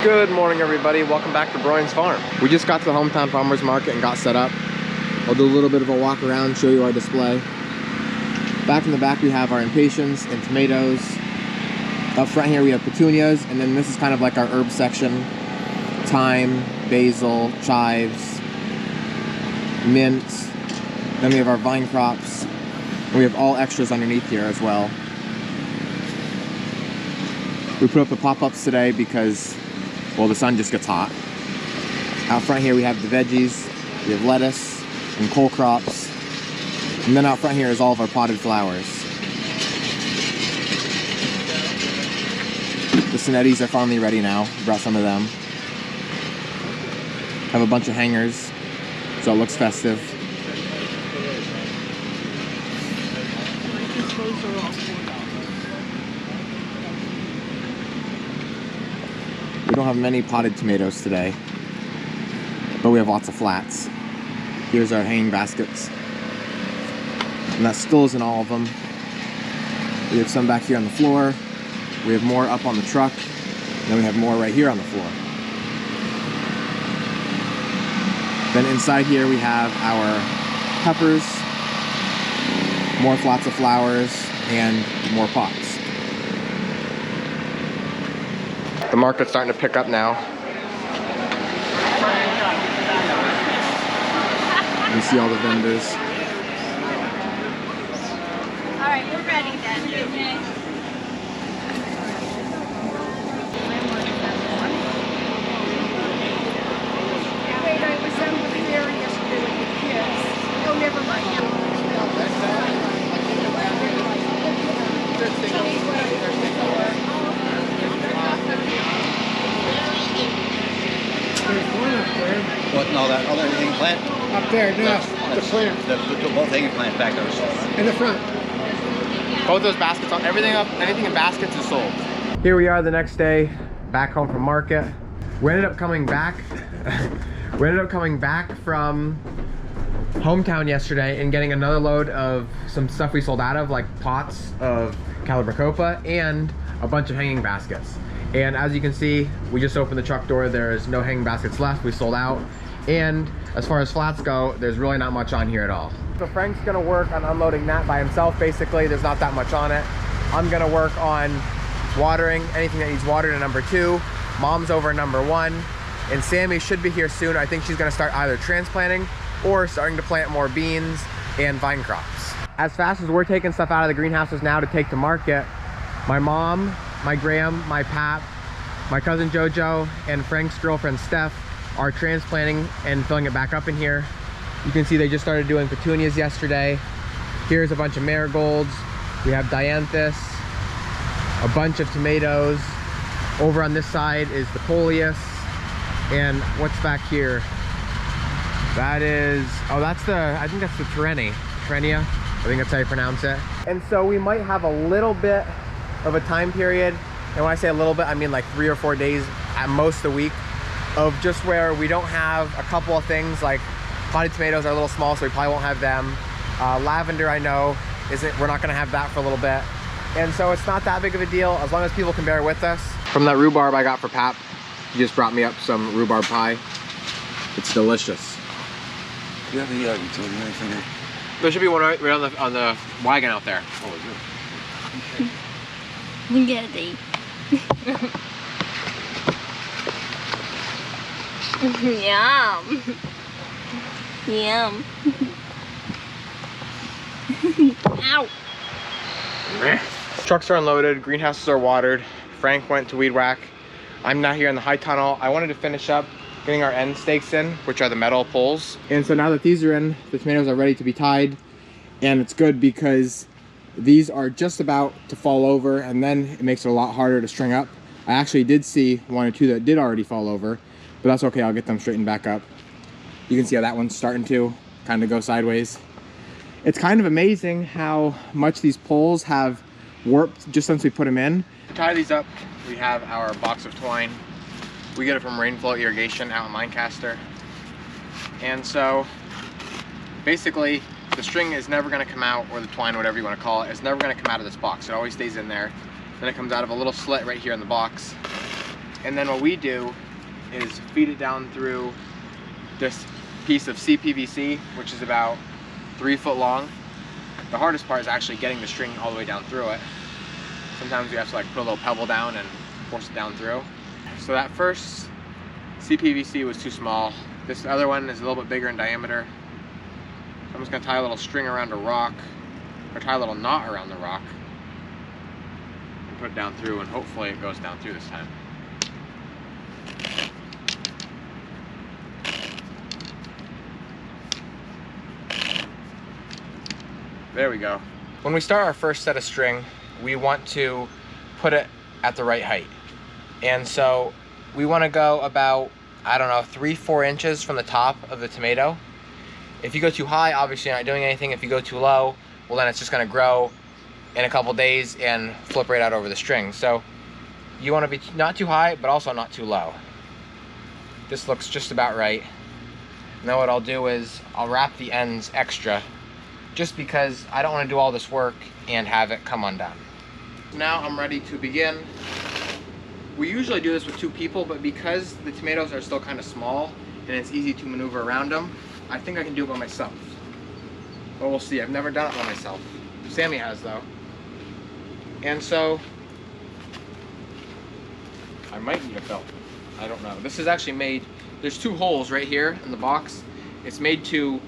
Good morning, everybody. Welcome back to Broyans Farm. We just got to the hometown farmers market and got set up. I'll do a little bit of a walk around, show you our display. Back in the back we have our impatiens and tomatoes. Up front here we have petunias, and then this is kind of like our herb section. Thyme, basil, chives, mint. Then we have our vine crops. And we have all extras underneath here as well. We put up the pop-ups today because, well, the sun just gets hot. Out front here we have the veggies, we have lettuce and cole crops. And then out front here is all of our potted flowers. The Sonettis are finally ready now. Brought some of them. Have a bunch of hangers, so it looks festive. We don't have many potted tomatoes today, but we have lots of flats. Here's our hanging baskets. And that still isn't all of them. We have some back here on the floor. We have more up on the truck. And then we have more right here on the floor. Then inside here we have our peppers, more flats of flowers, and more pots. The market's starting to pick up now. You see all the vendors. All right, we're ready then. Okay. Wait, I was over there yesterday with the kids. Oh, never mind. What, no, that other hanging plant? Up there, no, the plant, Both hanging plants back there are sold. in the front. Both those baskets, anything in baskets is sold. Here we are the next day, back home from market. We ended up coming back. We ended up coming back from hometown yesterday and getting another load of some stuff we sold out of, like pots of Calibracopa and a bunch of hanging baskets. And as you can see, we just opened the truck door. There's no hanging baskets left. We sold out. And as far as flats go, there's really not much on here at all. So Frank's gonna work on unloading that by himself, basically. There's not that much on it. I'm gonna work on watering anything that needs watered in number 2. Mom's over in number 1. And Sammy should be here soon. I think she's gonna start either transplanting or starting to plant more beans and vine crops. As fast as we're taking stuff out of the greenhouses now to take to market, my mom, my Graham, my Pap, my cousin Jojo, and Frank's girlfriend Steph are transplanting and filling it back up in here. You can see they just started doing petunias yesterday. Here's a bunch of marigolds. We have dianthus, a bunch of tomatoes. Over on this side is the coleus. And what's back here? That is, oh, that's the, I think that's the Terenia. I think that's how you pronounce it. And so we might have a little bit of a time period, and when I say a little bit, I mean like 3 or 4 days at most a week, of just where we don't have a couple of things. Like potted tomatoes are a little small, so we probably won't have them. Lavender, I know, we're not gonna have that for a little bit. And so it's not that big of a deal as long as people can bear with us. From that rhubarb I got for Pap, he just brought me up some rhubarb pie. It's delicious. Do you have any utility or anything there? There should be one right on the wagon out there. Oh, is it? Look at it. Yum. Yum. Ow. Trucks are unloaded, greenhouses are watered. Frank went to weed whack. I'm now here in the high tunnel. I wanted to finish up getting our end stakes in, which are the metal poles. And so now that these are in, the tomatoes are ready to be tied. And it's good because these are just about to fall over, and then it makes it a lot harder to string up. I actually did see 1 or 2 that did already fall over, but that's okay. I'll get them straightened back up. You can see how that one's starting to kind of go sideways. It's kind of amazing how much these poles have warped just since we put them in. To tie these up, we have our box of twine. We get it from Rainflow Irrigation out in Lancaster. And so basically the string is never going to come out, or the twine, whatever you want to call it, is never going to come out of this box. It always stays in there. Then it comes out of a little slit right here in the box. And then what we do is feed it down through this piece of CPVC, which is about 3 foot long. The hardest part is actually getting the string all the way down through it. Sometimes you have to like put a little pebble down and force it down through. So that first CPVC was too small. This other one is a little bit bigger in diameter. So I'm just gonna tie a little string around a rock, or tie a little knot around the rock, and put it down through, and hopefully it goes down through this time. There we go. When we start our first set of string, we want to put it at the right height. And so we want to go about, I don't know, 3-4 inches from the top of the tomato. If you go too high, obviously you're not doing anything. If you go too low, well then it's just going to grow in a couple days and flip right out over the string. So you want to be not too high, but also not too low. This looks just about right. Now what I'll do is I'll wrap the ends extra, just because I don't want to do all this work and have it come undone. Now I'm ready to begin. We usually do this with 2 people, but because the tomatoes are still kind of small and it's easy to maneuver around them, I think I can do it by myself. But we'll see. I've never done it by myself. Sammy has though. And so I might need a belt. I don't know. This is actually made, there's 2 holes right here in the box. It's made to,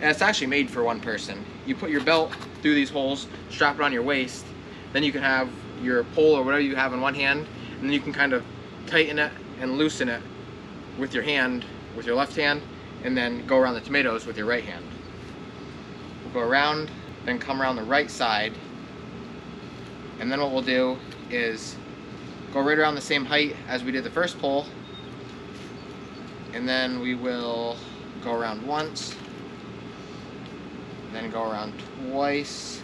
and it's actually made for 1 person. You put your belt through these holes, strap it on your waist, then you can have your pole or whatever you have in one hand, and then you can kind of tighten it and loosen it with your hand, with your left hand, and then go around the tomatoes with your right hand. We'll go around, then come around the right side, and then what we'll do is go right around the same height as we did the first pole, and then we will go around once, then go around twice,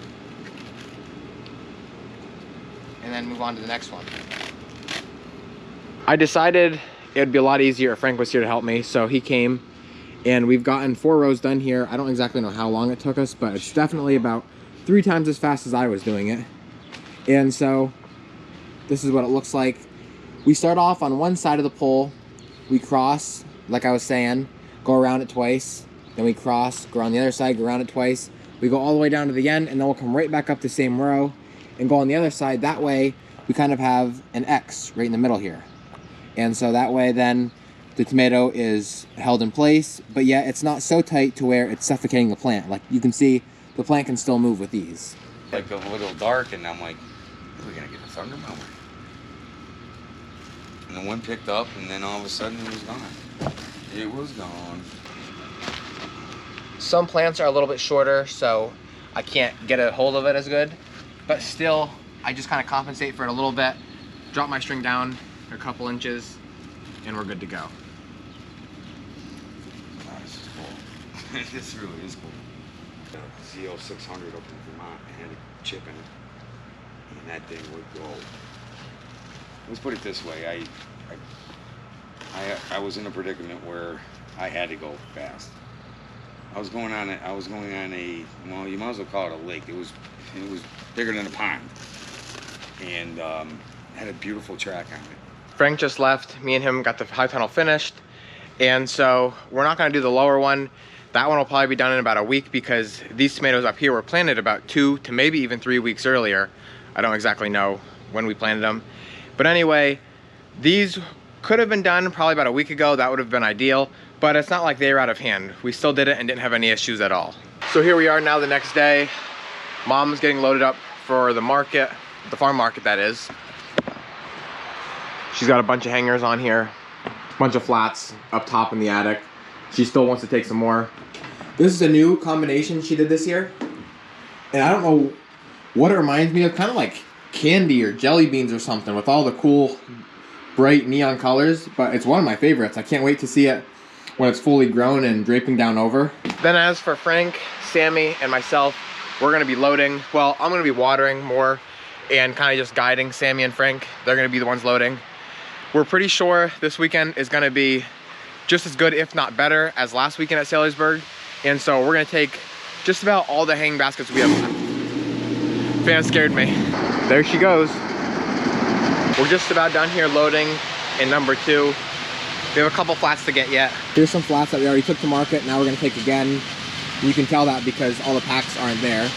and then move on to the next one. I decided it would be a lot easier if Frank was here to help me, so he came, and we've gotten 4 rows done here. I don't exactly know how long it took us, but it's definitely about 3 times as fast as I was doing it. And so this is what it looks like. We start off on one side of the pole, we cross, like I was saying, go around it twice, then we cross, go around the other side, go around it twice. We go all the way down to the end, and then we'll come right back up the same row and go on the other side. That way, we kind of have an X right in the middle here. And so that way then the tomato is held in place, but yet it's not so tight to where it's suffocating the plant. Like you can see, the plant can still move with ease. Like a little dark, and I'm like, we're gonna get a thunder mower. And the wind picked up, and then all of a sudden it was gone. It was gone. Some plants are a little bit shorter, so I can't get a hold of it as good, but still, I just kind of compensate for it a little bit, drop my string down a couple inches, and we're good to go. Oh, this is cool. This really is cool. ZO 600 up in Vermont, I had a chip in it, and that thing would go. Let's put it this way, I was in a predicament where I had to go fast. I was going on a, well, you might as well call it a lake. It was bigger than a pond, and had a beautiful track on it. Frank just left. Me and him got the high tunnel finished, and so we're not going to do the lower one. That one will probably be done in about a week, because these tomatoes up here were planted about 2 to maybe even 3 weeks earlier. I don't exactly know when we planted them, but anyway, these could have been done probably about a week ago. That would have been ideal, but it's not like they were out of hand. We still did it and didn't have any issues at all. So here we are now the next day. Mom's getting loaded up for the market, the farm market that is. She's got a bunch of hangers on here, a bunch of flats up top in the attic. She still wants to take some more. This is a new combination she did this year, and I don't know what it reminds me of, kind of like candy or jelly beans or something with all the cool bright neon colors, but it's one of my favorites. I can't wait to see it when it's fully grown and draping down over. Then as for Frank, Sammy, and myself, we're gonna be loading. Well, I'm gonna be watering more and kind of just guiding Sammy and Frank. They're gonna be the ones loading. We're pretty sure this weekend is gonna be just as good, if not better, as last weekend at Salisbury. And so we're gonna take just about all the hanging baskets we have left. Fan scared me. There she goes. We're just about done here loading, and number 2. We have a couple flats to get yet. Here's some flats that we already took to market. Now we're gonna take again. You can tell that because all the packs aren't there.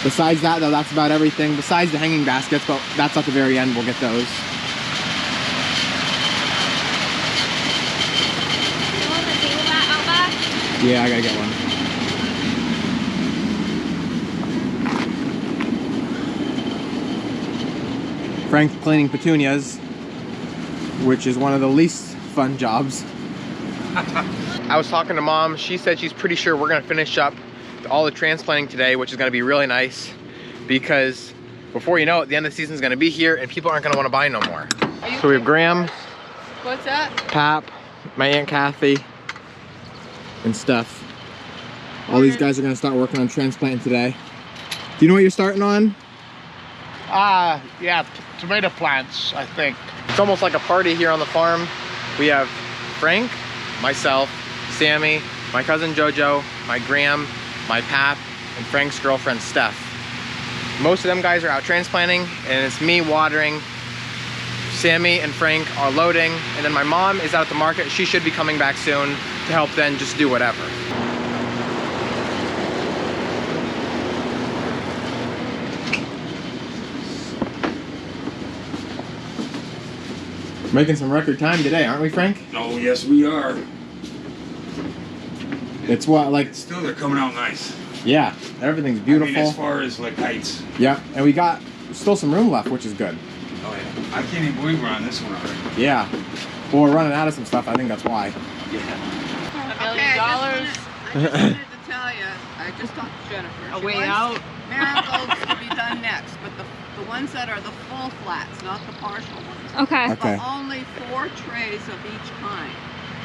Besides that though, that's about everything. Besides the hanging baskets, but that's at the very end, we'll get those. You want the table mat out back? Yeah, I gotta get one. Frank's cleaning petunias, which is one of the least fun jobs. I was talking to Mom. She said she's pretty sure we're gonna finish up all the transplanting today, which is gonna be really nice because before you know it, the end of the season is gonna be here and people aren't gonna wanna buy no more. So we have Graham. What's that? Pap, my Aunt Kathy, and Steph. All these guys are gonna start working on transplanting today. Do you know what you're starting on? Yeah, tomato plants, I think. It's almost like a party here on the farm. We have Frank, myself, Sammy, my cousin Jojo, my Graham, my Pap, and Frank's girlfriend Steph. Most of them guys are out transplanting, and it's me watering. Sammy and Frank are loading, and then my mom is out at the market. She should be coming back soon to help then just do whatever. Making some record time today, aren't we, Frank? Oh, yes, we are. It's what, like... Still, they're coming out nice. Yeah, everything's beautiful. I mean, as far as like heights. Yeah, and we got still some room left, which is good. Oh yeah. I can't even believe we're on this one already. Yeah. Well, we're running out of some stuff. I think that's why. Yeah. $1 million. I just wanted to tell you, I just talked to Jennifer. A way out. Marigolds to be done next, but the ones that are the full flats, not the partial ones. Okay. Okay. But only 4 trays of each kind.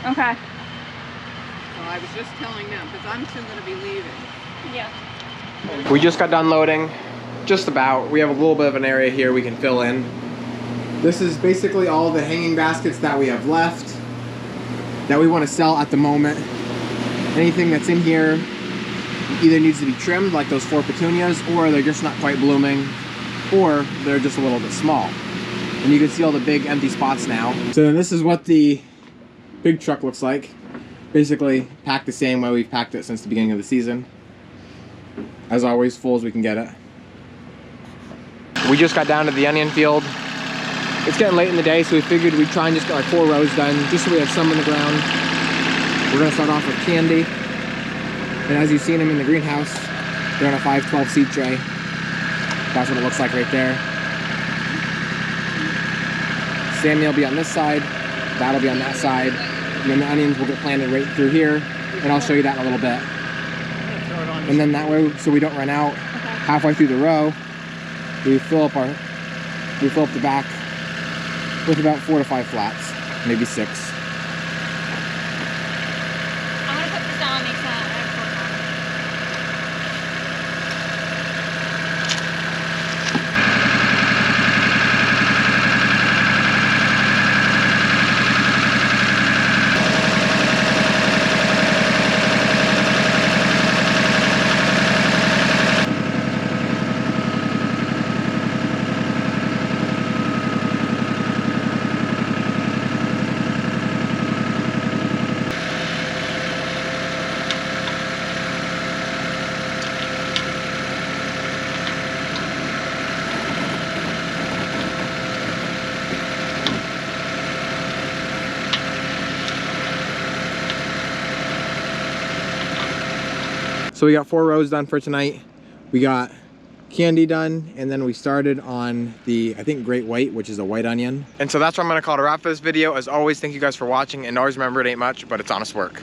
Okay. So I was just telling them, because I'm soon going to be leaving. Yeah. We just got done loading. Just about. We have a little bit of an area here we can fill in. This is basically all the hanging baskets that we have left that we want to sell at the moment. Anything that's in here either needs to be trimmed, like those 4 petunias, or they're just not quite blooming, or they're just a little bit small. And you can see all the big empty spots now. So then this is what the big truck looks like. Basically packed the same way we've packed it since the beginning of the season. As always, full as we can get it. We just got down to the onion field. It's getting late in the day, so we figured we'd try and just get like 4 rows done, just so we have some in the ground. We're gonna start off with Candy. And as you've seen them in the greenhouse, they're on a 512 seed tray. That's what it looks like right there. Sammy will be on this side, that'll be on that side, and then the onions will get planted right through here, and I'll show you that in a little bit. And then that way, so we don't run out, halfway through the row, we fill up the back with about 4 to 5 flats, maybe 6. I'm gonna put this down, make that. So we got 4 rows done for tonight. We got Candy done, and then we started on the, I think, Great White, which is a white onion. And so that's what I'm gonna call it a wrap for this video. As always, thank you guys for watching, and always remember, it ain't much, but it's honest work.